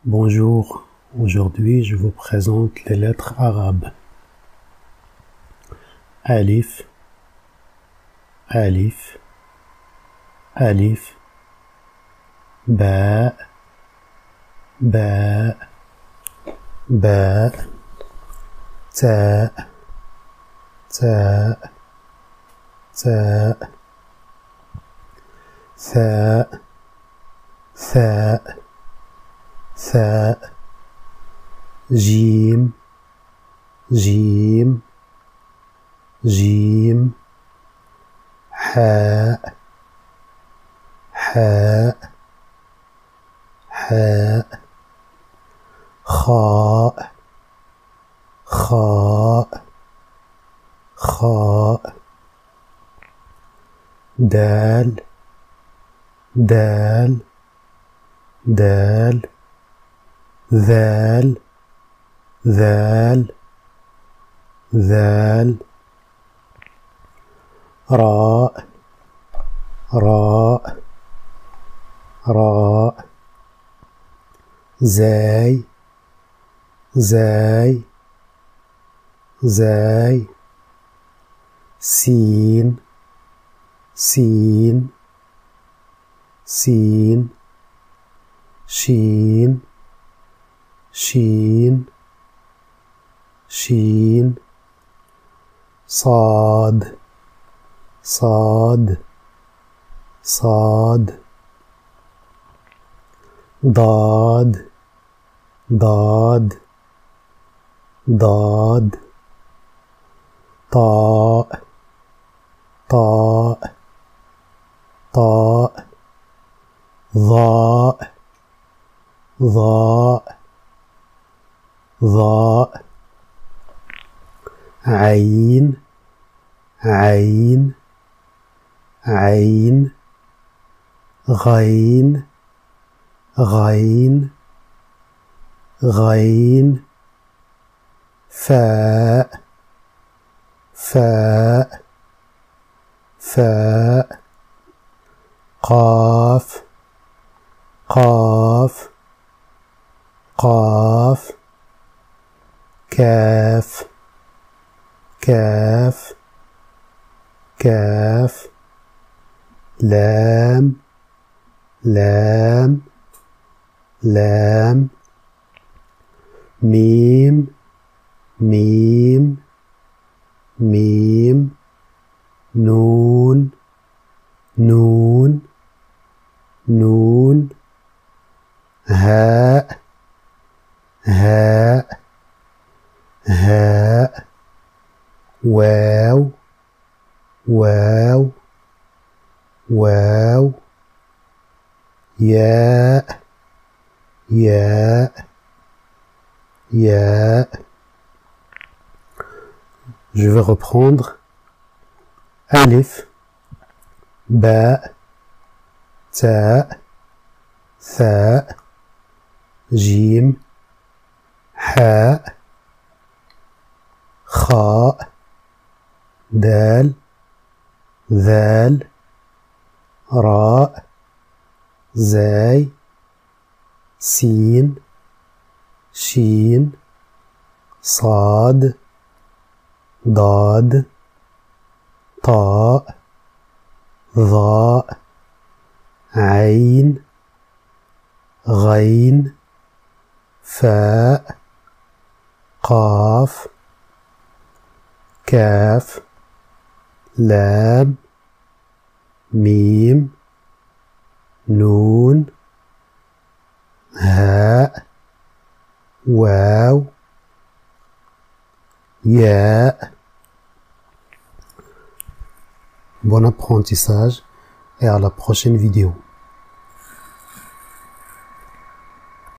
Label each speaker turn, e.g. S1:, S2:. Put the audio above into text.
S1: Bonjour, aujourd'hui je vous présente les lettres arabes. Alif, Alif, Alif, Ba, Ba, Ba, Ta, Ta, Ta, Tha, Tha, ثاء جيم جيم جيم حاء حاء حاء خاء خاء خاء دال دال دال ذال ذال ذال راء راء راء زاي زاي زاي سين سين سين شين شين شين صاد صاد صاد ضاد ضاد ضاد طاء طاء طاء ظاء ظاء ظاء عين عين عين غين غين غين فاء فاء فاء قاف قاف قاف كاف كاف كاف لام لام لام ميم ميم ميم نون نون نون هاء هاء هاء واو واو واو ياء ياء ياء. Je vais reprendre alif, ba, ta, tha, jim, حاء خاء دال ذال راء زاي سين شين صاد ضاد طاء ظاء عين غين فاء قاف كاف لام ميم نون هاء واو ياء. Bon apprentissage et à la prochaine vidéo.